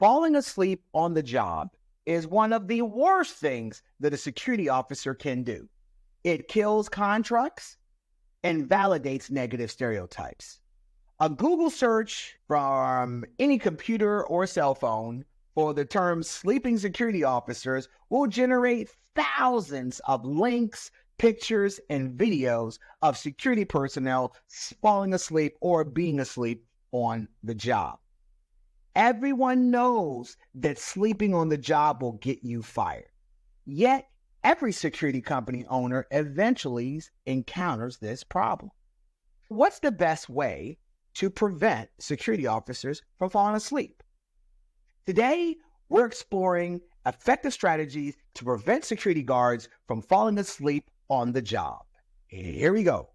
Falling asleep on the job is one of the worst things that a security officer can do. It kills contracts and validates negative stereotypes. A Google search from any computer or cell phone for the term sleeping security officers will generate thousands of links, pictures, and videos of security personnel falling asleep or being asleep on the job. Everyone knows that sleeping on the job will get you fired. Yet, every security company owner eventually encounters this problem. What's the best way to prevent security officers from falling asleep? Today, we're exploring effective strategies to prevent security guards from falling asleep on the job. Here we go.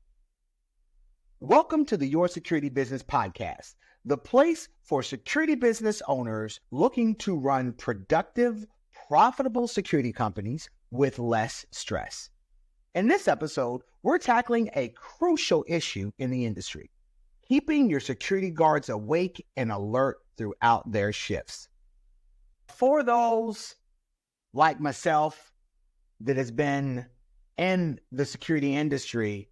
Welcome to the Your Security Business Podcast, the place for security business owners looking to run productive, profitable security companies with less stress. In this episode, we're tackling a crucial issue in the industry: keeping your security guards awake and alert throughout their shifts. For those like myself that has been in the security industry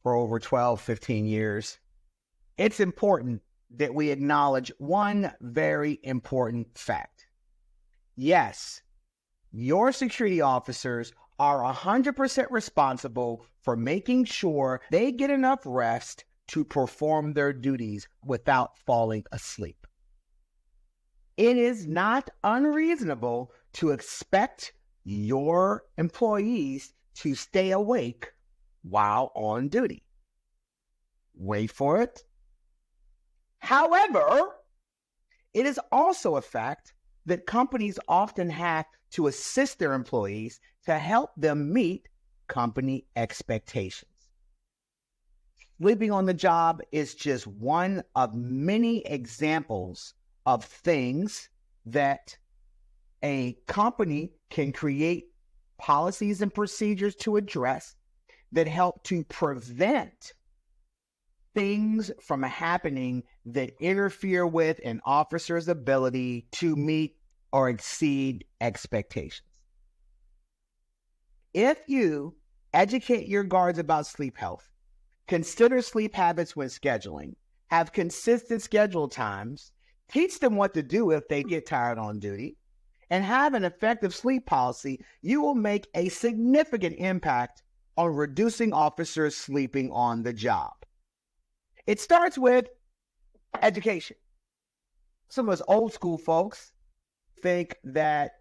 for over 12, 15 years, it's important that we acknowledge one very important fact. Yes, your security officers are 100% responsible for making sure they get enough rest to perform their duties without falling asleep. It is not unreasonable to expect your employees to stay awake while on duty. Wait for it. However, it is also a fact that companies often have to assist their employees to help them meet company expectations. Sleeping on the job is just one of many examples of things that a company can create policies and procedures to address that help to prevent things from happening that interfere with an officer's ability to meet or exceed expectations. If you educate your guards about sleep health, consider sleep habits when scheduling, have consistent schedule times, teach them what to do if they get tired on duty, and have an effective sleep policy, you will make a significant impact on reducing officers sleeping on the job. It starts with education. Some of us old school folks think that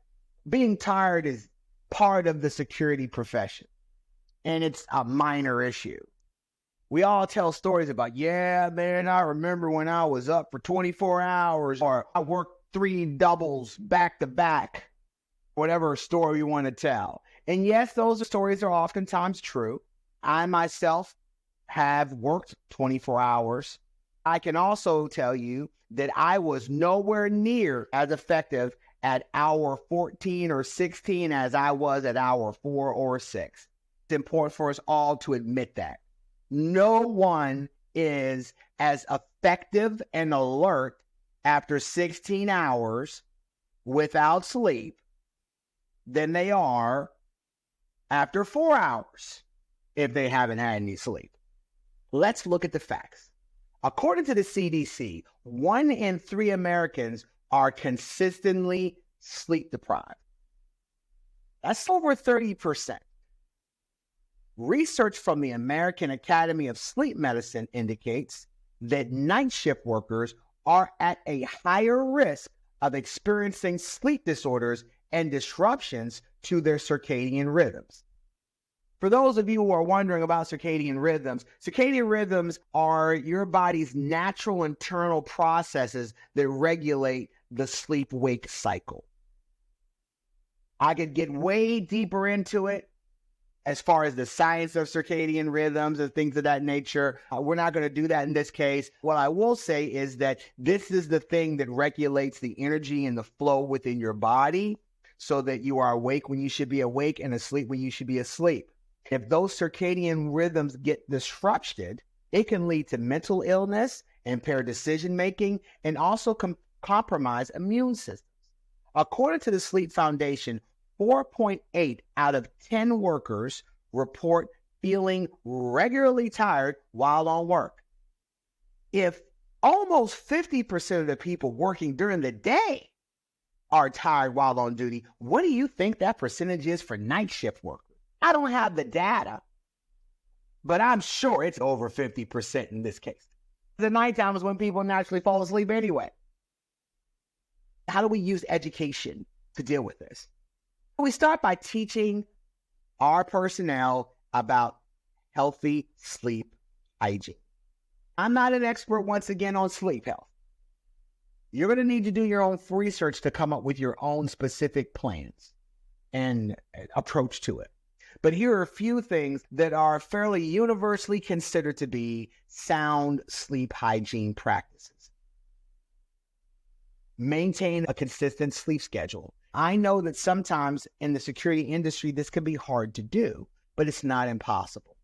being tired is part of the security profession, and it's a minor issue. We all tell stories about, yeah, man, I remember when I was up for 24 hours, or I worked 3 doubles back to back, whatever story you want to tell. And yes, those stories are oftentimes true. I myself have worked 24 hours. I can also tell you that I was nowhere near as effective at hour 14 or 16 as I was at hour 4 or 6. It's important for us all to admit that. No one is as effective and alert after 16 hours without sleep than they are after 4 hours if they haven't had any sleep. Let's look at the facts. According to the CDC, 1 in 3 Americans are consistently sleep deprived. That's over 30%. Research from the American Academy of Sleep Medicine indicates that night shift workers are at a higher risk of experiencing sleep disorders and disruptions to their circadian rhythms. For those of you who are wondering about circadian rhythms are your body's natural internal processes that regulate the sleep-wake cycle. I could get way deeper into it as far as the science of circadian rhythms and things of that nature. We're not going to do that in this case. What I will say is that this is the thing that regulates the energy and the flow within your body so that you are awake when you should be awake and asleep when you should be asleep. If those circadian rhythms get disrupted, it can lead to mental illness, impaired decision-making, and also compromised immune systems. According to the Sleep Foundation, 4.8 out of 10 workers report feeling regularly tired while on work. If almost 50% of the people working during the day are tired while on duty, what do you think that percentage is for night shift workers? I don't have the data, but I'm sure it's over 50% in this case. The nighttime is when people naturally fall asleep anyway. How do we use education to deal with this? We start by teaching our personnel about healthy sleep hygiene. I'm not an expert, once again, on sleep health. You're going to need to do your own research to come up with your own specific plans and approach to it. But here are a few things that are fairly universally considered to be sound sleep hygiene practices. Maintain a consistent sleep schedule. I know that sometimes in the security industry, this can be hard to do, but it's not impossible.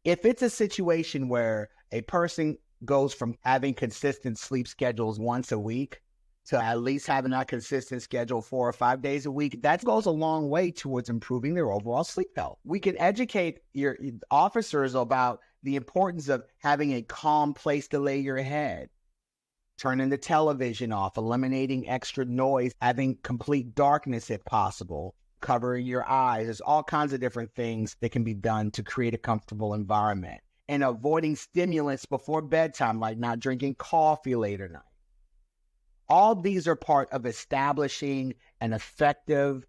If it's a situation where a person goes from having consistent sleep schedules once a week to at least having a consistent schedule 4 or 5 days a week, that goes a long way towards improving their overall sleep health. We can educate your officers about the importance of having a calm place to lay your head, turning the television off, eliminating extra noise, having complete darkness if possible, covering your eyes. There's all kinds of different things that can be done to create a comfortable environment, and avoiding stimulants before bedtime, like not drinking coffee late at night. All these are part of establishing an effective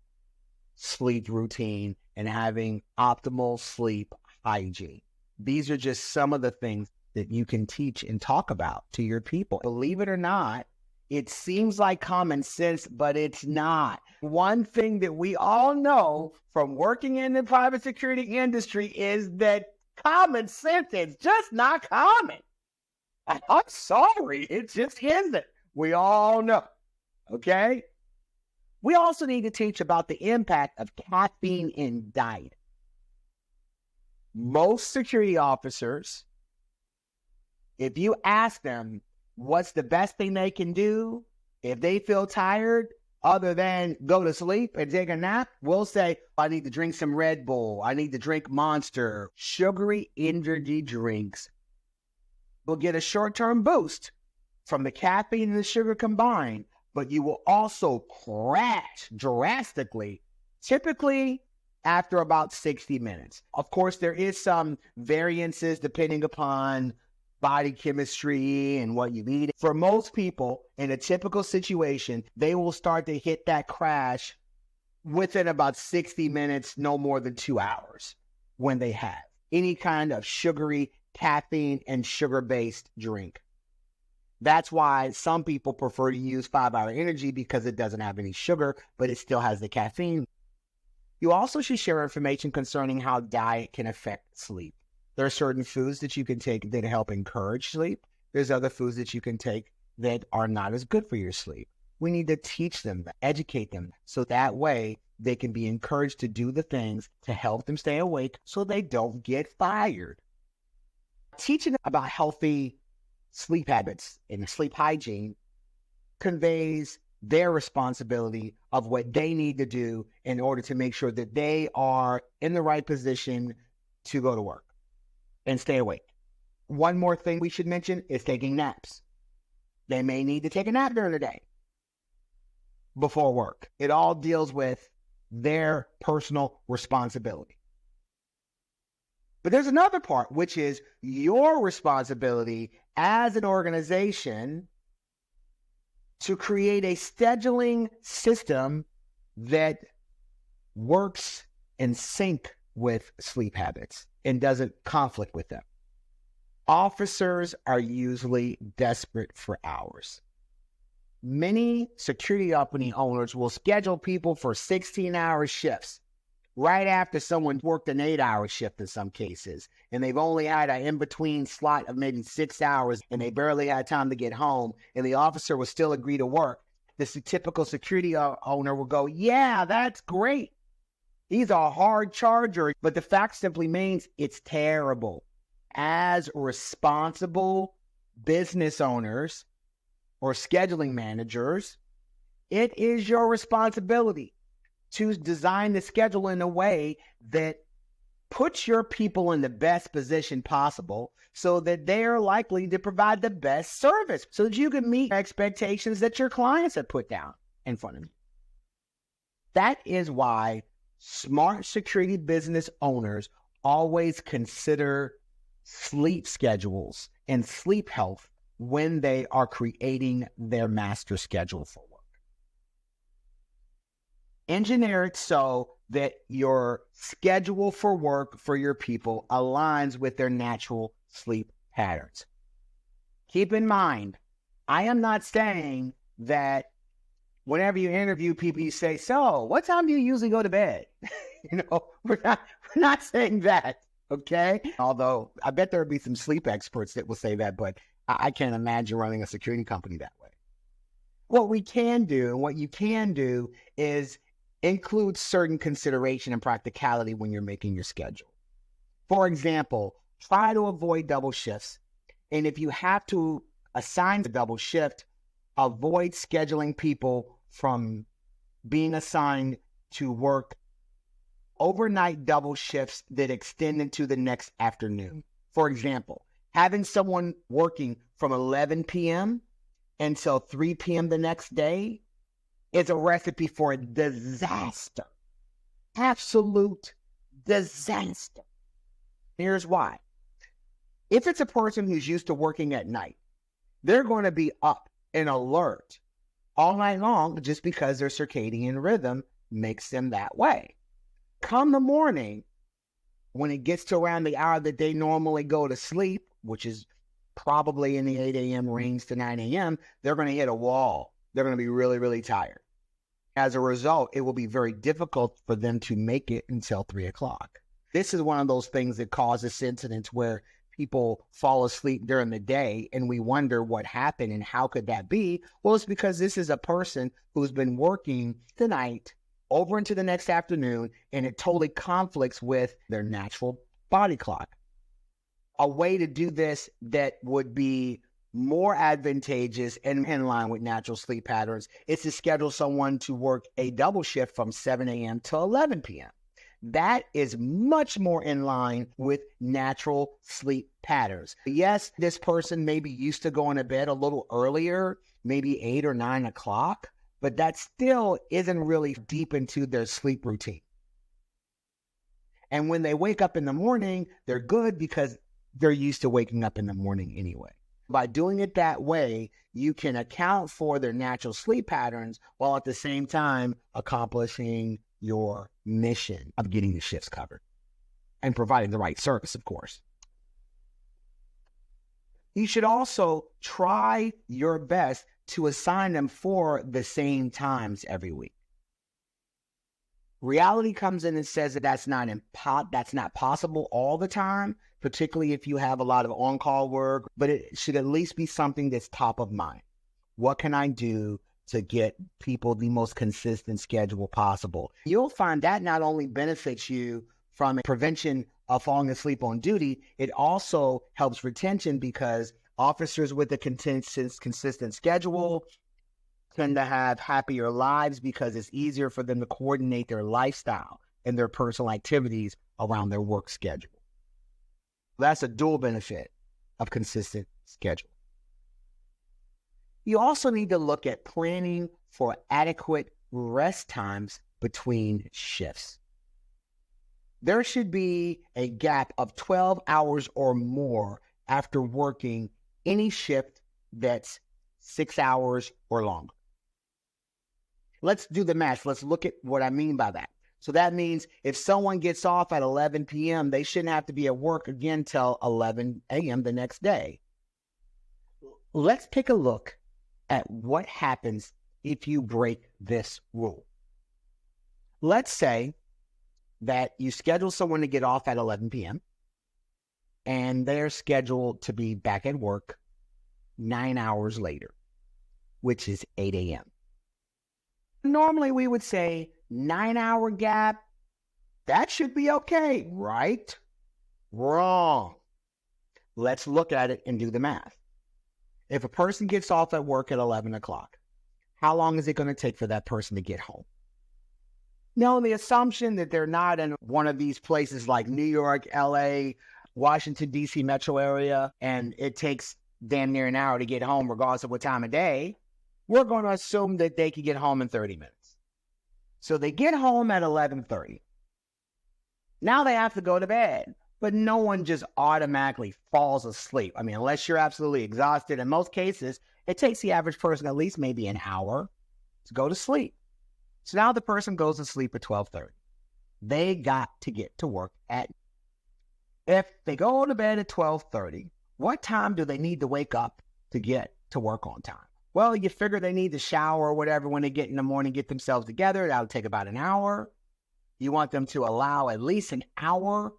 sleep routine and having optimal sleep hygiene. These are just some of the things that you can teach and talk about to your people. Believe it or not, it seems like common sense, but it's not. One thing that we all know from working in the private security industry is that common sense is just not common. I'm sorry, it just isn't. We all know, okay? We also need to teach about the impact of caffeine in diet. Most security officers, if you ask them what's the best thing they can do if they feel tired other than go to sleep and take a nap, will say, I need to drink some Red Bull. I need to drink Monster. Sugary energy drinks will get a short-term boost from the caffeine and the sugar combined, but you will also crash drastically, typically after about 60 minutes. Of course, there is some variances depending upon body chemistry and what you eat. For most people, in a typical situation, they will start to hit that crash within about 60 minutes, no more than 2 hours, when they have any kind of sugary, caffeine, and sugar-based drink. That's why some people prefer to use 5-Hour Energy, because it doesn't have any sugar, but it still has the caffeine. You also should share information concerning how diet can affect sleep. There are certain foods that you can take that help encourage sleep. There's other foods that you can take that are not as good for your sleep. We need to teach them, educate them, so that way they can be encouraged to do the things to help them stay awake so they don't get fired. Teaching about healthy sleep habits and sleep hygiene conveys their responsibility of what they need to do in order to make sure that they are in the right position to go to work and stay awake. One more thing we should mention is taking naps. They may need to take a nap during the day before work. It all deals with their personal responsibility. But there's another part, which is your responsibility as an organization to create a scheduling system that works in sync with sleep habits and doesn't conflict with them. Officers are usually desperate for hours. Many security company owners will schedule people for 16-hour shifts right after someone worked an 8-hour shift in some cases, and they've only had an in-between slot of maybe 6 hours, and they barely had time to get home, and the officer will still agree to work. This typical security owner will go, yeah, that's great. He's a hard charger, but the fact simply means it's terrible. As responsible business owners, or scheduling managers, it is your responsibility to design the schedule in a way that puts your people in the best position possible so that they are likely to provide the best service so that you can meet expectations that your clients have put down in front of you. That is why smart security business owners always consider sleep schedules and sleep health when they are creating their master schedule for work. Engineer it so that your schedule for work for your people aligns with their natural sleep patterns. Keep in mind, I am not saying that whenever you interview people, you say, so what time do you usually go to bed? We're not saying that, okay? Although I bet there would be some sleep experts that will say that, but I can't imagine running a security company that way. What we can do and what you can do is include certain consideration and practicality when you're making your schedule. For example, try to avoid double shifts. And if you have to assign the double shift, avoid scheduling people from being assigned to work overnight double shifts that extend into the next afternoon. For example, having someone working from 11 p.m. until 3 p.m. the next day is a recipe for a disaster. Absolute disaster. Here's why. If it's a person who's used to working at night, they're going to be up and alert all night long just because their circadian rhythm makes them that way. Come the morning, when it gets to around the hour that they normally go to sleep, which is probably in the 8 a.m. range to 9 a.m., they're going to hit a wall. They're going to be really, really tired. As a result, it will be very difficult for them to make it until 3 o'clock. This is one of those things that causes incidents where people fall asleep during the day and we wonder what happened and how could that be? Well, it's because this is a person who's been working the night over into the next afternoon, and it totally conflicts with their natural body clock. A way to do this that would be more advantageous and in line with natural sleep patterns is to schedule someone to work a double shift from 7 a.m. to 11 p.m. That is much more in line with natural sleep patterns. Yes, this person may be used to going to bed a little earlier, maybe 8 or 9 o'clock, but that still isn't really deep into their sleep routine. And when they wake up in the morning, they're good because they're used to waking up in the morning anyway. By doing it that way, you can account for their natural sleep patterns while at the same time accomplishing your mission of getting the shifts covered and providing the right service, of course. You should also try your best to assign them for the same times every week. Reality comes in and says that that's not possible all the time, particularly if you have a lot of on-call work, but it should at least be something that's top of mind. What can I do to get people the most consistent schedule possible? You'll find that not only benefits you from prevention of falling asleep on duty, it also helps retention because officers with a consistent schedule tend to have happier lives because it's easier for them to coordinate their lifestyle and their personal activities around their work schedule. That's a dual benefit of consistent schedule. You also need to look at planning for adequate rest times between shifts. There should be a gap of 12 hours or more after working any shift that's 6 hours or longer. Let's do the math. Let's look at what I mean by that. So that means if someone gets off at 11 p.m., they shouldn't have to be at work again till 11 a.m. the next day. Let's take a look at what happens if you break this rule. Let's say that you schedule someone to get off at 11 p.m. and they're scheduled to be back at work 9 hours later, which is 8 a.m. Normally we would say 9-hour gap, that should be okay, right? Wrong. Let's look at it and do the math. If a person gets off at work at 11 o'clock, how long is it going to take for that person to get home? No, the assumption that they're not in one of these places like New York, LA, Washington, D.C. metro area, and it takes damn near an hour to get home regardless of what time of day, we're going to assume that they can get home in 30 minutes. So they get home at 11:30. Now they have to go to bed, but no one just automatically falls asleep. I mean, unless you're absolutely exhausted. In most cases, it takes the average person at least maybe an hour to go to sleep. So now the person goes to sleep at 12:30. They got to get to work at. If they go to bed at 12:30, what time do they need to wake up to get to work on time? Well, you figure they need to shower or whatever when they get in the morning, get themselves together. That'll take about an hour. You want them to allow at least an hour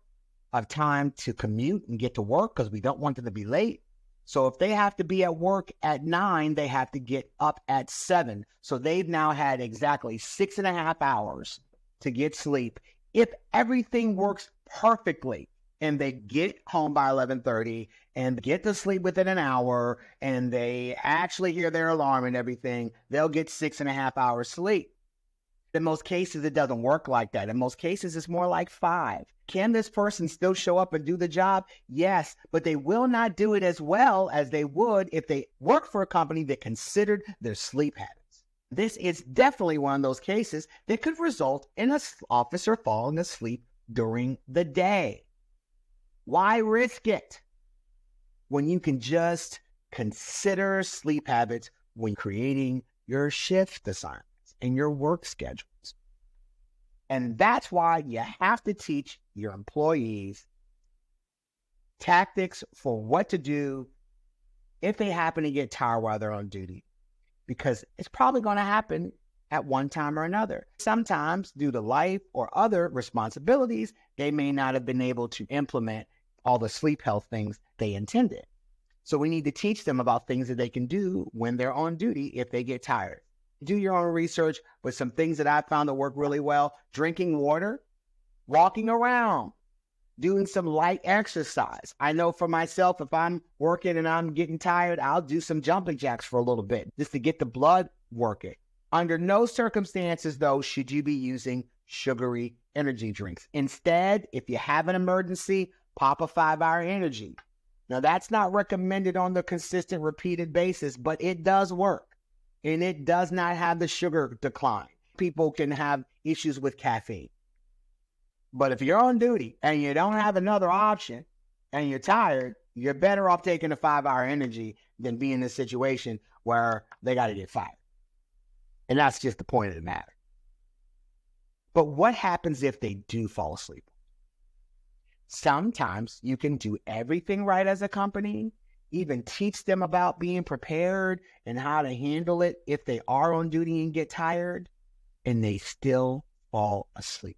of time to commute and get to work because we don't want them to be late. So if they have to be at work at 9, they have to get up at 7. So they've now had exactly 6.5 hours to get sleep. If everything works perfectly and they get home by 11:30 and get to sleep within an hour and they actually hear their alarm and everything, they'll get 6.5 hours sleep. In most cases, it doesn't work like that. In most cases, it's more like 5. Can this person still show up and do the job? Yes, but they will not do it as well as they would if they work for a company that considered their sleep habits. This is definitely one of those cases that could result in an officer falling asleep during the day. Why risk it when you can just consider sleep habits when creating your shift assignments and your work schedules? And that's why you have to teach your employees tactics for what to do if they happen to get tired while they're on duty, because it's probably going to happen at one time or another. Sometimes, due to life or other responsibilities, they may not have been able to implement all the sleep health things they intended. So we need to teach them about things that they can do when they're on duty if they get tired. Do your own research, but some things that I found to work really well: drinking water, walking around, doing some light exercise. I know for myself, if I'm working and I'm getting tired, I'll do some jumping jacks for a little bit just to get the blood working. Under no circumstances, though, should you be using sugary energy drinks. Instead, if you have an emergency, pop a 5-hour energy. Now, that's not recommended on the consistent, repeated basis, but it does work. And it does not have the sugar decline. People can have issues with caffeine. But if you're on duty and you don't have another option and you're tired, you're better off taking a 5-hour energy than being in a situation where they got to get fired. And that's just the point of the matter. But what happens if they do fall asleep? Sometimes you can do everything right as a company, even teach them about being prepared and how to handle it if they are on duty and get tired, and they still fall asleep.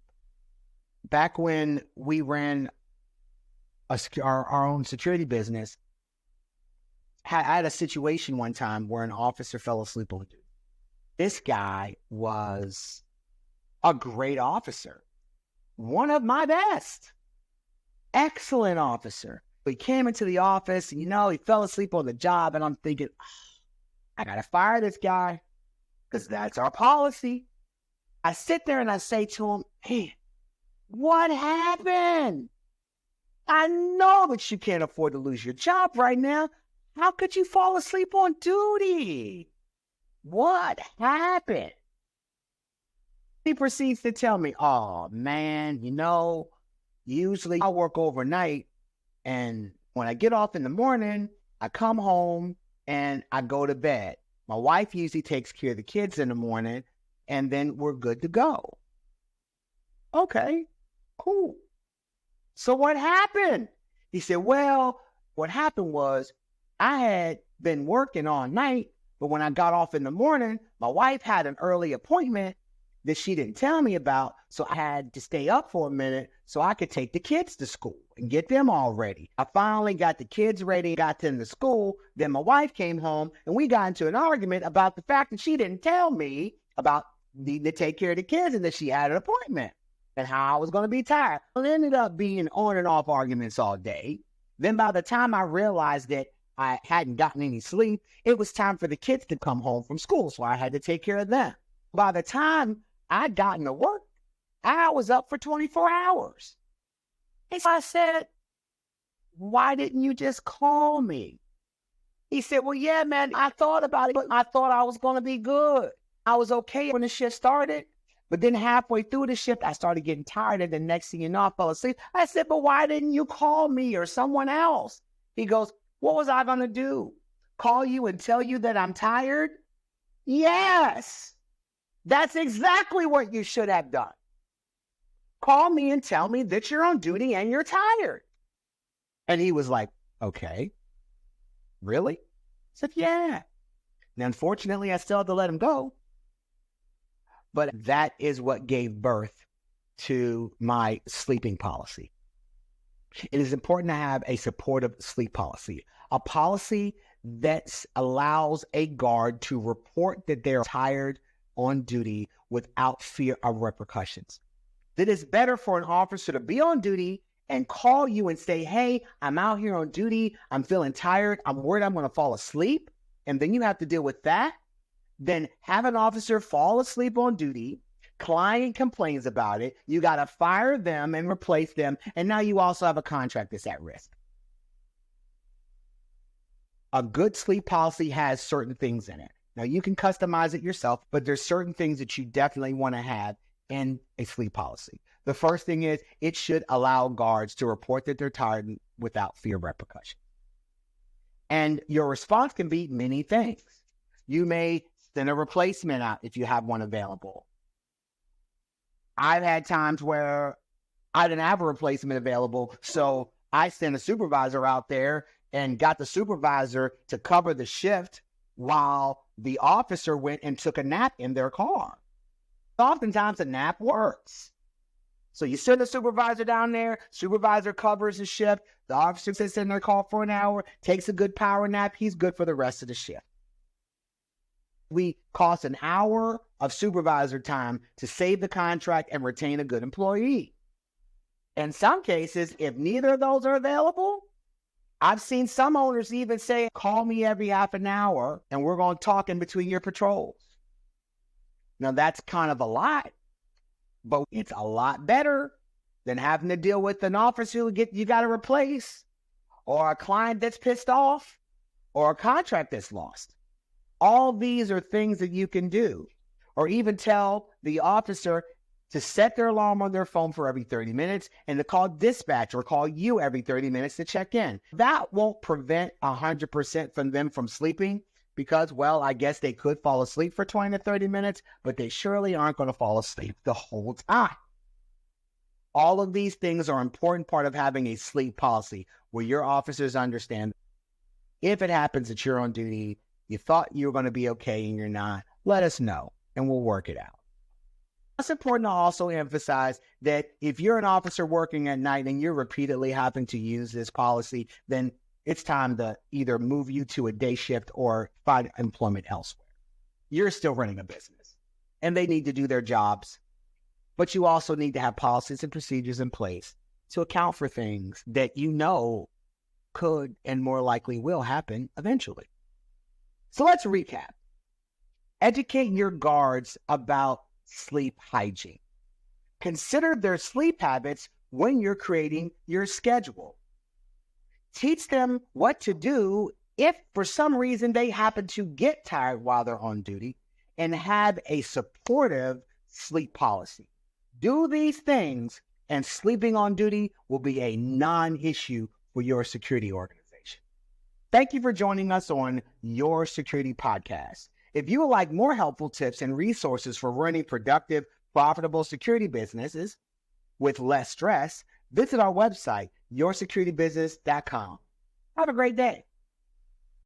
Back when we ran our own security business, I had a situation one time where an officer fell asleep on duty. This guy was a great officer, one of my best, excellent officer. He came into the office, and, he fell asleep on the job, and I'm thinking, I got to fire this guy because that's our policy. I sit there and I say to him, hey, what happened? I know that you can't afford to lose your job right now. How could you fall asleep on duty? What happened? He proceeds to tell me, oh, man, usually I work overnight. And when I get off in the morning, I come home and I go to bed. My wife usually takes care of the kids in the morning, and then we're good to go. Okay, cool. So what happened? He said, well, what happened was I had been working all night, but when I got off in the morning, my wife had an early appointment that she didn't tell me about, so I had to stay up for a minute so I could take the kids to school and get them all ready. I finally got the kids ready, got them to school, then my wife came home, and we got into an argument about the fact that she didn't tell me about needing to take care of the kids and that she had an appointment and how I was going to be tired. It ended up being on and off arguments all day. Then by the time I realized that I hadn't gotten any sleep. It was time for the kids to come home from school, so I had to take care of them. By the time I'd gotten to work, I was up for 24 hours. And so I said, why didn't you just call me? He said, well, yeah, man, I thought about it, but I thought I was going to be good. I was okay when the shift started, but then halfway through the shift, I started getting tired, and the next thing you know, I fell asleep. I said, but why didn't you call me or someone else? He goes, what was I going to do? Call you and tell you that I'm tired? Yes, that's exactly what you should have done. Call me and tell me that you're on duty and you're tired. And he was like, okay, really? I said, yeah. Now, unfortunately, I still had to let him go. But that is what gave birth to my sleeping policy. It is important to have a supportive sleep policy, a policy that allows a guard to report that they're tired on duty without fear of repercussions. That it's better for an officer to be on duty and call you and say, hey, I'm out here on duty. I'm feeling tired. I'm worried I'm going to fall asleep. And then you have to deal with that. Then have an officer fall asleep on duty. Client complains about it. You got to fire them and replace them. And now you also have a contract that's at risk. A good sleep policy has certain things in it. Now, you can customize it yourself, but there's certain things that you definitely want to have in a sleep policy. The first thing is it should allow guards to report that they're tired without fear of repercussion. And your response can be many things. You may send a replacement out if you have one available. I've had times where I didn't have a replacement available, so I sent a supervisor out there and got the supervisor to cover the shift while the officer went and took a nap in their car. Oftentimes a nap works. So you send the supervisor down there, supervisor covers the shift, the officer sits in their car for an hour, takes a good power nap, he's good for the rest of the shift. We cost an hour of supervisor time to save the contract and retain a good employee. In some cases, if neither of those are available, I've seen some owners even say, call me every half an hour and we're going to talk in between your patrols. Now, that's kind of a lot, but it's a lot better than having to deal with an officer you got to replace, or a client that's pissed off, or a contract that's lost. All these are things that you can do, or even tell the officer to set their alarm on their phone for every 30 minutes and to call dispatch or call you every 30 minutes to check in. That won't prevent 100% from them from sleeping because, well, I guess they could fall asleep for 20 to 30 minutes, but they surely aren't going to fall asleep the whole time. All of these things are an important part of having a sleep policy where your officers understand if it happens that you're on duty, you thought you were going to be okay and you're not, let us know and we'll work it out. It's important to also emphasize that if you're an officer working at night and you're repeatedly having to use this policy, then it's time to either move you to a day shift or find employment elsewhere. You're still running a business and they need to do their jobs, but you also need to have policies and procedures in place to account for things that you know could and more likely will happen eventually. So let's recap. Educate your guards about sleep hygiene. Consider their sleep habits when you're creating your schedule. Teach them what to do if for some reason they happen to get tired while they're on duty, and have a supportive sleep policy. Do these things and sleeping on duty will be a non-issue for your security organization. Thank you for joining us on Your Security Podcast. If you would like more helpful tips and resources for running productive, profitable security businesses with less stress, visit our website, yoursecuritybusiness.com. Have a great day.